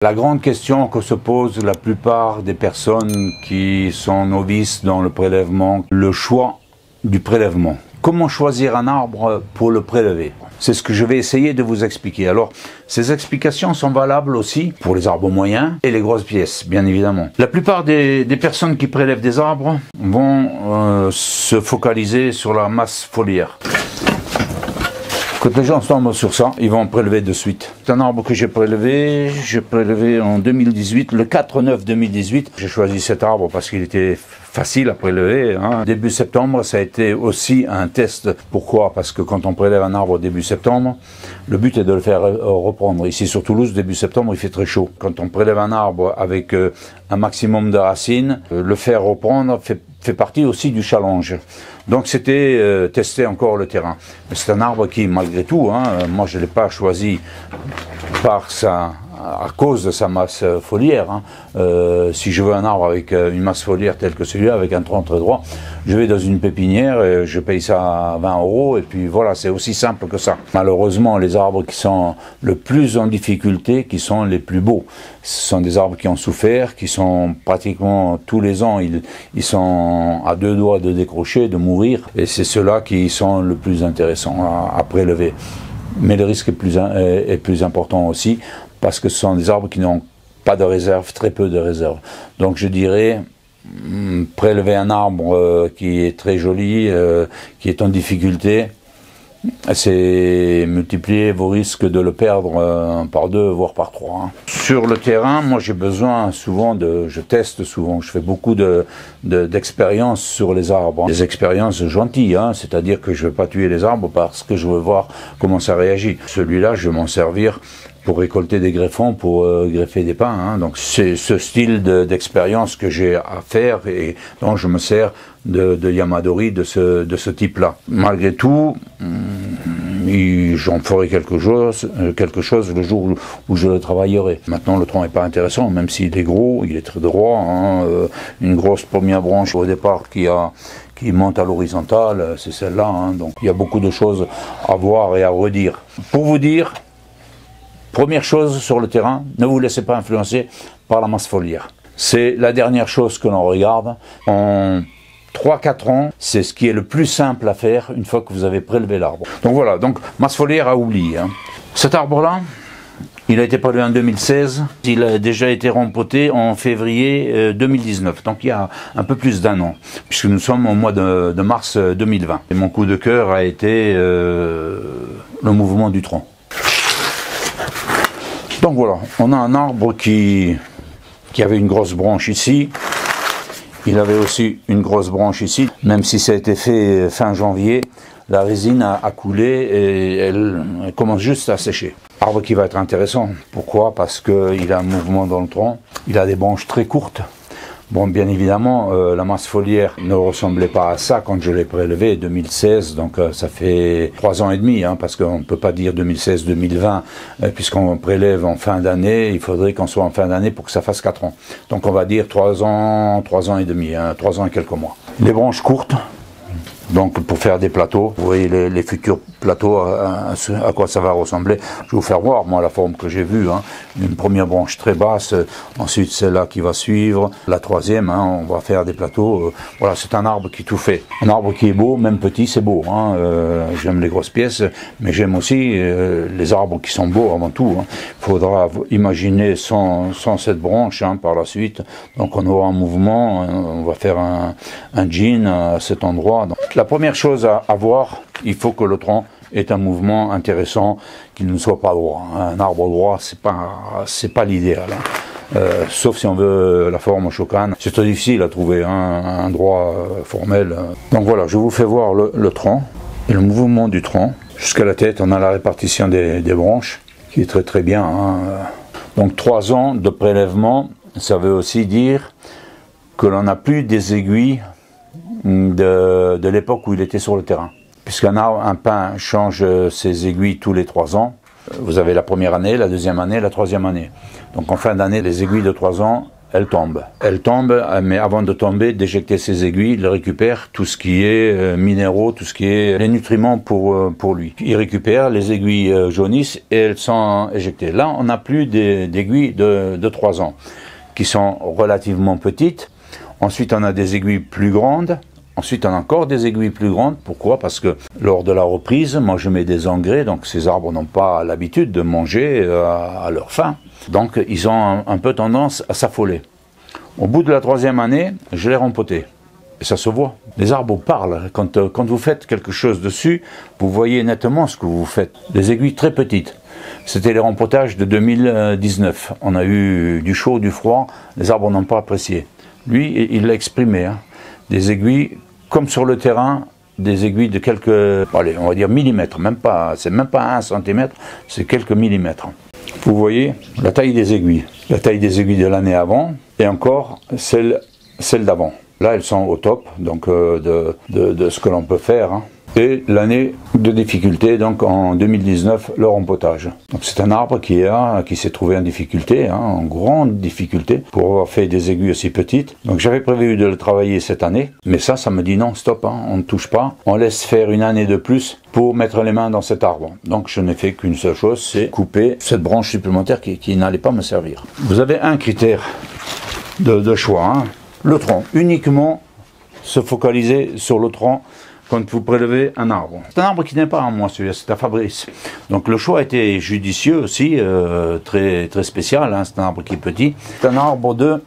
La grande question que se posent la plupart des personnes qui sont novices dans le prélèvement, le choix du prélèvement. Comment choisir un arbre pour le prélever? C'est ce que je vais essayer de vous expliquer. Alors, ces explications sont valables aussi pour les arbres moyens et les grosses pièces, bien évidemment. La plupart des personnes qui prélèvent des arbres vont se focaliser sur la masse foliaire. Quand les gens tombent sur ça, ils vont prélever de suite. C'est un arbre que j'ai prélevé en 2018, le 4/9/2018. J'ai choisi cet arbre parce qu'il était facile à prélever. Début septembre, ça a été aussi un test. Pourquoi? Parce que quand on prélève un arbre début septembre, le but est de le faire reprendre. Ici sur Toulouse, début septembre, il fait très chaud. Quand on prélève un arbre avec un maximum de racines, le faire reprendre fait partie aussi du challenge. Donc c'était tester encore le terrain. C'est un arbre qui, malgré tout, moi je ne l'ai pas choisi à cause de sa masse foliaire. Si je veux un arbre avec une masse foliaire telle que celui-là, avec un tronc très droit, je vais dans une pépinière et je paye ça 20 € et puis voilà, c'est aussi simple que ça. Malheureusement, les arbres qui sont le plus en difficulté, qui sont les plus beaux, ce sont des arbres qui ont souffert, qui sont pratiquement tous les ans, ils sont à deux doigts de décrocher, de mourir, et c'est ceux-là qui sont le plus intéressants à prélever. Mais le risque est plus important aussi, parce que ce sont des arbres qui n'ont pas de réserve, très peu de réserve. Donc je dirais, prélever un arbre qui est très joli, qui est en difficulté, c'est multiplier vos risques de le perdre par 2, voire par 3. Sur le terrain, moi j'ai besoin souvent je teste souvent, je fais beaucoup d'expériences sur les arbres. Des expériences gentilles, c'est-à-dire que je ne vais pas tuer les arbres parce que je veux voir comment ça réagit. Celui-là, je vais m'en servir pour récolter des greffons, pour greffer des pins. Donc c'est ce style d'expérience que j'ai à faire et dont je me sers de Yamadori de ce type-là. Malgré tout, j'en ferai quelque chose le jour où je le travaillerai. Maintenant, le tronc n'est pas intéressant, même s'il est gros, il est très droit. Une grosse première branche au départ qui monte à l'horizontale, c'est celle-là. Donc il y a beaucoup de choses à voir et à redire. Pour vous dire, première chose sur le terrain, ne vous laissez pas influencer par la masse foliaire. C'est la dernière chose que l'on regarde. En 3-4 ans, c'est ce qui est le plus simple à faire une fois que vous avez prélevé l'arbre. Donc voilà, masse foliaire à oublier. Cet arbre-là, il a été prélevé en 2016. Il a déjà été rempoté en février 2019. Donc il y a un peu plus d'1 an, puisque nous sommes au mois de mars 2020. Et mon coup de cœur a été le mouvement du tronc. Donc voilà, on a un arbre qui avait une grosse branche ici. Il avait aussi une grosse branche ici. Même si ça a été fait fin janvier, la résine a coulé et elle commence juste à sécher. Arbre qui va être intéressant. Pourquoi? Parce qu'il a un mouvement dans le tronc. Il a des branches très courtes. Bon, bien évidemment, la masse foliaire ne ressemblait pas à ça quand je l'ai prélevé, 2016, donc ça fait 3 ans et demi, parce qu'on ne peut pas dire 2016-2020, puisqu'on prélève en fin d'année, il faudrait qu'on soit en fin d'année pour que ça fasse 4 ans. Donc on va dire 3 ans et demi, 3 ans et quelques mois. Les branches courtes, donc pour faire des plateaux, vous voyez les futurs plateaux, à quoi ça va ressembler. Je vais vous faire voir, moi, la forme que j'ai vue. Une première branche très basse, ensuite celle-là qui va suivre, la troisième, on va faire des plateaux. Voilà, c'est un arbre qui tout fait. Un arbre qui est beau, même petit, c'est beau. J'aime les grosses pièces, mais j'aime aussi les arbres qui sont beaux avant tout. Il faudra imaginer sans cette branche par la suite. Donc on aura un mouvement, on va faire un jean à cet endroit. Donc, la première chose à voir, il faut que le tronc ait un mouvement intéressant, qu'il ne soit pas droit. Un arbre droit, c'est pas l'idéal. Sauf si on veut la forme Shokan. C'est très difficile à trouver un droit formel. Donc voilà, je vous fais voir le tronc et le mouvement du tronc. Jusqu'à la tête, on a la répartition des branches, qui est très très bien. Donc 3 ans de prélèvement, ça veut aussi dire que l'on n'a plus des aiguilles de l'époque où il était sur le terrain. Puisqu'un pin change ses aiguilles tous les 3 ans, vous avez la première année, la deuxième année, la troisième année. Donc en fin d'année, les aiguilles de 3 ans elle tombe. Elle tombe, mais avant de tomber, d'éjecter ses aiguilles, il récupère tout ce qui est minéraux, tout ce qui est les nutriments pour lui. Il récupère, les aiguilles jaunissent et elles sont éjectées. Là, on n'a plus d'aiguilles de 3 ans, qui sont relativement petites. Ensuite, on a des aiguilles plus grandes. Ensuite, on a encore des aiguilles plus grandes. Pourquoi? Parce que lors de la reprise, moi je mets des engrais, donc ces arbres n'ont pas l'habitude de manger à leur faim. Donc ils ont un peu tendance à s'affoler. Au bout de la 3e année, je les rempotais. Et ça se voit. Les arbres parlent. Quand vous faites quelque chose dessus, vous voyez nettement ce que vous faites. Des aiguilles très petites. C'était les rempotages de 2019. On a eu du chaud, du froid. Les arbres n'ont pas apprécié. Lui, il l'a exprimé. Hein. Des aiguilles, comme sur le terrain, des aiguilles de quelques, allez, on va dire millimètres. C'est même pas 1 centimètre, c'est quelques millimètres. Vous voyez la taille des aiguilles. La taille des aiguilles de l'année avant et encore celle d'avant. Là, elles sont au top donc, de ce que l'on peut faire. Hein. Et l'année de difficulté, donc en 2019, le rempotage. Donc c'est un arbre qui s'est trouvé en difficulté, hein, en grande difficulté, pour avoir fait des aiguilles aussi petites. Donc j'avais prévu de le travailler cette année, mais ça me dit non, stop, hein, on ne touche pas. On laisse faire une année de plus pour mettre les mains dans cet arbre. Donc je n'ai fait qu'une seule chose, c'est couper cette branche supplémentaire qui n'allait pas me servir. Vous avez un critère de choix, hein, le tronc. Uniquement se focaliser sur le tronc quand vous prélevez un arbre. C'est un arbre qui n'est pas à moi, celui-là, c'est à Fabrice. Donc le choix a été judicieux aussi, très, très spécial, hein. C'est un arbre qui est petit. C'est un arbre de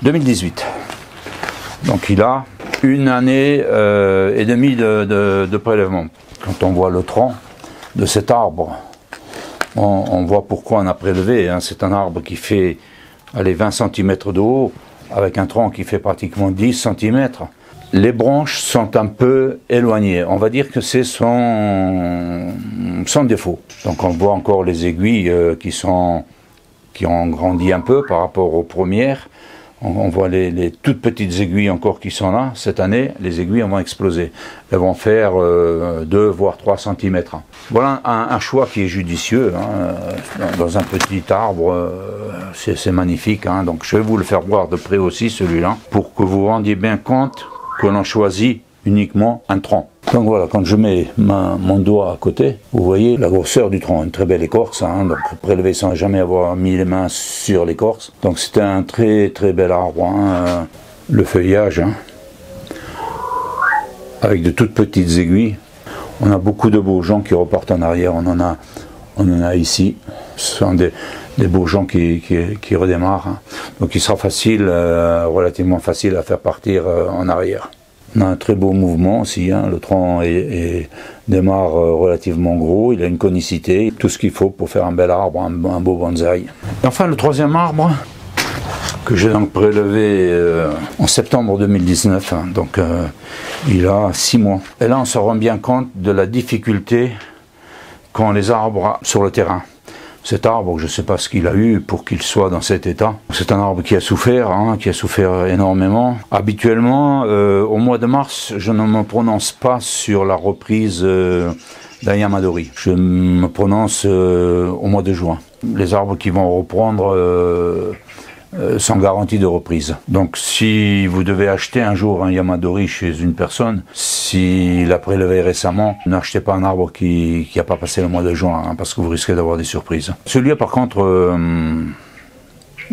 2018. Donc il a 1 année et demie de prélèvement. Quand on voit le tronc de cet arbre, on voit pourquoi on a prélevé. Hein. C'est un arbre qui fait 20 cm de haut, avec un tronc qui fait pratiquement 10 cm. Les branches sont un peu éloignées. On va dire que c'est son défaut. Donc on voit encore les aiguilles qui ont grandi un peu par rapport aux premières. On voit les toutes petites aiguilles encore qui sont là. Cette année, les aiguilles vont exploser. Elles vont faire 2 voire 3 cm. Voilà un choix qui est judicieux. Hein, dans un petit arbre, c'est magnifique. Hein. Donc je vais vous le faire voir de près aussi, celui-là, pour que vous vous rendiez bien compte que l'on choisit uniquement un tronc. Donc voilà, quand je mets mon doigt à côté, vous voyez la grosseur du tronc, une très belle écorce, hein, donc prélevé sans jamais avoir mis les mains sur l'écorce. Donc c'était un très très bel arbre, hein, le feuillage, hein, avec de toutes petites aiguilles. On a beaucoup de bourgeons qui repartent en arrière, on en a ici, ce sont des bourgeons qui redémarrent, hein. Donc il sera facile, relativement facile à faire partir en arrière. On a un très beau mouvement aussi, hein. Le tronc démarre relativement gros, il a une conicité, tout ce qu'il faut pour faire un bel arbre, un beau bonsaï. Et enfin le 3e arbre, que j'ai donc prélevé en septembre 2019, hein. Donc il a 6 mois. Et là on se rend bien compte de la difficulté qu'ont les arbres sur le terrain. Cet arbre, je ne sais pas ce qu'il a eu pour qu'il soit dans cet état. C'est un arbre qui a souffert, hein, qui a souffert énormément. Habituellement, au mois de mars, je ne me prononce pas sur la reprise d'un yamadori. Je me prononce au mois de juin. Les arbres qui vont reprendre sans garantie de reprise. Donc si vous devez acheter un jour un yamadori chez une personne, s'il a prélevé récemment, n'achetez pas un arbre qui n'a pas passé le mois de juin, hein, parce que vous risquez d'avoir des surprises. Celui-là par contre,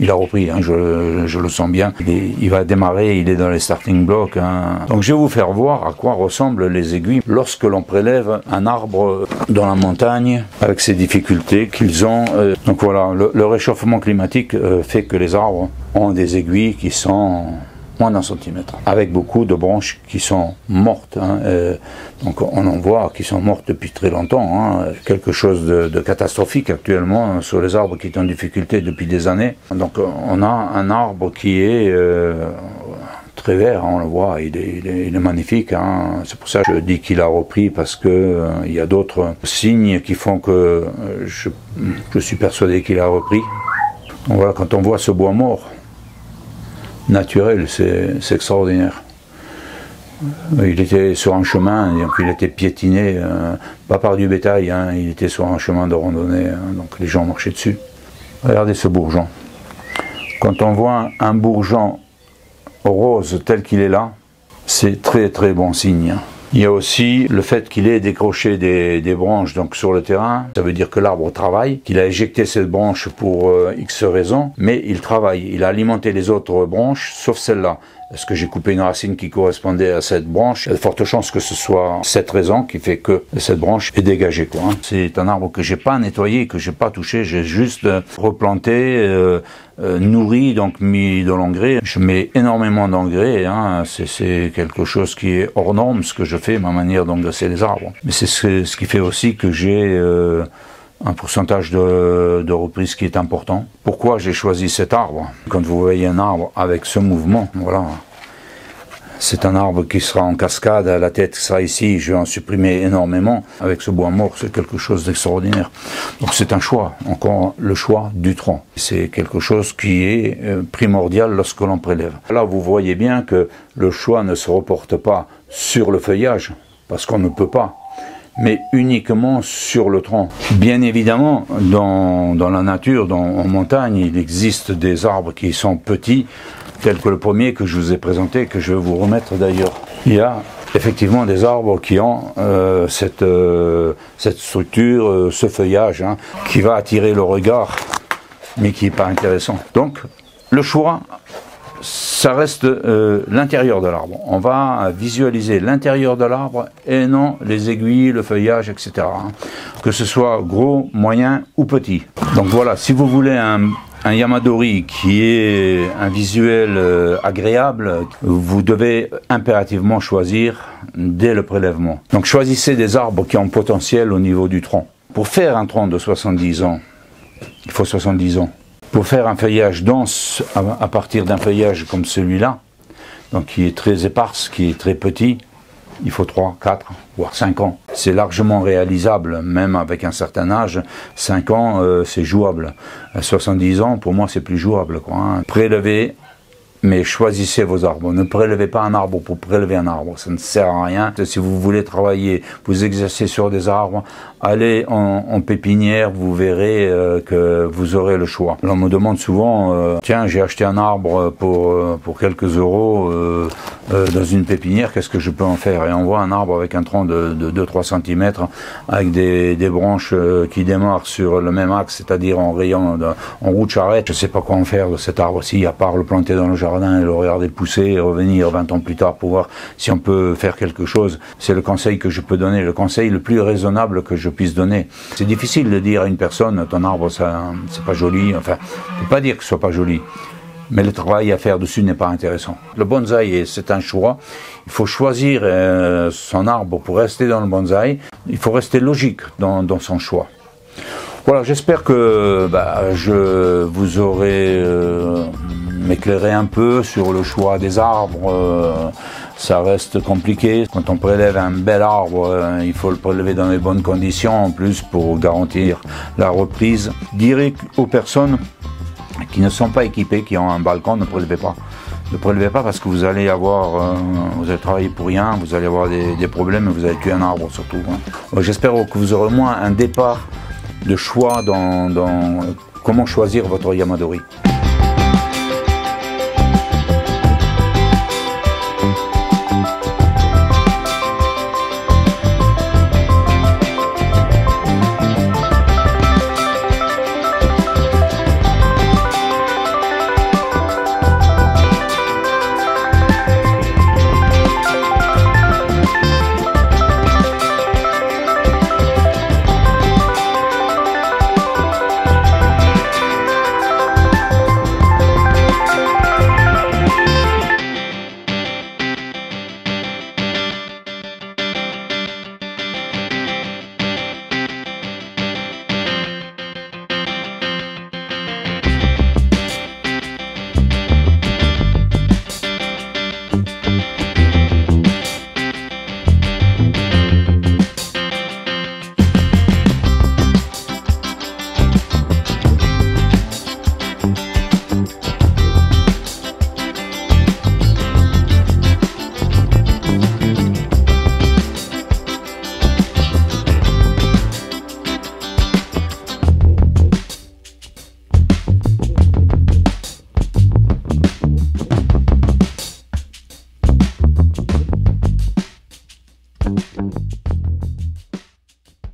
il a repris, hein, je le sens bien. Il va démarrer, il est dans les starting blocks. Hein. Donc je vais vous faire voir à quoi ressemblent les aiguilles lorsque l'on prélève un arbre dans la montagne avec ces difficultés qu'ils ont. Donc voilà, le réchauffement climatique fait que les arbres ont des aiguilles qui sont moins d'1 centimètre, avec beaucoup de branches qui sont mortes. Hein, donc on en voit qui sont mortes depuis très longtemps. Hein, quelque chose de catastrophique actuellement sur les arbres qui sont en difficulté depuis des années. Donc on a un arbre qui est très vert, hein, on le voit, il est magnifique. Hein, c'est pour ça que je dis qu'il a repris, parce que il y a d'autres signes qui font que je suis persuadé qu'il a repris. Donc voilà, quand on voit ce bois mort naturel, c'est extraordinaire. Il était sur un chemin, donc il était piétiné, pas par du bétail, hein, il était sur un chemin de randonnée, hein, donc les gens marchaient dessus. Regardez ce bourgeon. Quand on voit un bourgeon rose tel qu'il est là, c'est très très bon signe. Il y a aussi le fait qu'il ait décroché des branches donc sur le terrain, ça veut dire que l'arbre travaille, qu'il a éjecté cette branche pour X raisons, mais il travaille, il a alimenté les autres branches sauf celle-là. Est-ce que j'ai coupé une racine qui correspondait à cette branche? Il y a de fortes chances que ce soit cette raison qui fait que cette branche est dégagée, quoi. C'est un arbre que j'ai pas nettoyé, que j'ai pas touché, j'ai juste replanté, nourri, donc mis de l'engrais. Je mets énormément d'engrais, hein. C'est quelque chose qui est hors norme, ce que je fais, ma manière d'engraisser les arbres. Mais c'est ce qui fait aussi que j'ai un pourcentage de reprise qui est important. Pourquoi j'ai choisi cet arbre? Quand vous voyez un arbre avec ce mouvement, voilà, c'est un arbre qui sera en cascade, la tête sera ici, je vais en supprimer énormément. Avec ce bois mort, c'est quelque chose d'extraordinaire. Donc c'est un choix, encore le choix du tronc. C'est quelque chose qui est primordial lorsque l'on prélève. Là, vous voyez bien que le choix ne se reporte pas sur le feuillage, parce qu'on ne peut pas, mais uniquement sur le tronc. Bien évidemment, dans la nature, en montagne, il existe des arbres qui sont petits, tels que le premier que je vous ai présenté, que je vais vous remettre d'ailleurs. Il y a effectivement des arbres qui ont cette structure, ce feuillage, hein, qui va attirer le regard, mais qui n'est pas intéressant. Donc, le choix, ça reste l'intérieur de l'arbre. On va visualiser l'intérieur de l'arbre et non les aiguilles, le feuillage, etc. Hein. Que ce soit gros, moyen ou petit. Donc voilà, si vous voulez un yamadori qui est un visuel agréable, vous devez impérativement choisir dès le prélèvement. Donc choisissez des arbres qui ont potentiel au niveau du tronc. Pour faire un tronc de 70 ans, il faut 70 ans. Pour faire un feuillage dense à partir d'un feuillage comme celui-là, donc qui est très éparse, qui est très petit, il faut 3, 4, voire 5 ans. C'est largement réalisable, même avec un certain âge. 5 ans, c'est jouable. À 70 ans, pour moi, c'est plus jouable, quoi, hein. Prélevez, mais choisissez vos arbres. Ne prélevez pas un arbre pour prélever un arbre, ça ne sert à rien. Si vous voulez travailler, vous exercer sur des arbres, allez en pépinière, vous verrez que vous aurez le choix. On me demande souvent, tiens, j'ai acheté un arbre pour quelques euros dans une pépinière, qu'est-ce que je peux en faire? Et on voit un arbre avec un tronc de 2-3 cm, avec des branches qui démarrent sur le même axe, c'est-à-dire en rayon, en roue de charrette. Je ne sais pas quoi en faire de cet arbre-ci, à part le planter dans le jardin et le regarder pousser et revenir 20 ans plus tard pour voir si on peut faire quelque chose. C'est le conseil que je peux donner, le conseil le plus raisonnable que je puisse donner. C'est difficile de dire à une personne, ton arbre, ça, c'est pas joli, enfin, je ne peux pas dire que ce soit pas joli, mais le travail à faire dessus n'est pas intéressant. Le bonsaï, c'est un choix. Il faut choisir son arbre pour rester dans le bonsaï. Il faut rester logique dans son choix. Voilà, j'espère que je vous aurai m'éclairer un peu sur le choix des arbres. Ça reste compliqué. Quand on prélève un bel arbre, il faut le prélever dans les bonnes conditions en plus pour garantir la reprise. Je dirais aux personnes qui ne sont pas équipées, qui ont un balcon, ne prélevez pas. Ne prélevez pas parce que vous allez vous allez travailler pour rien, vous allez avoir des problèmes et vous allez tuer un arbre surtout, hein. J'espère que vous aurez au moins un départ de choix dans comment choisir votre yamadori.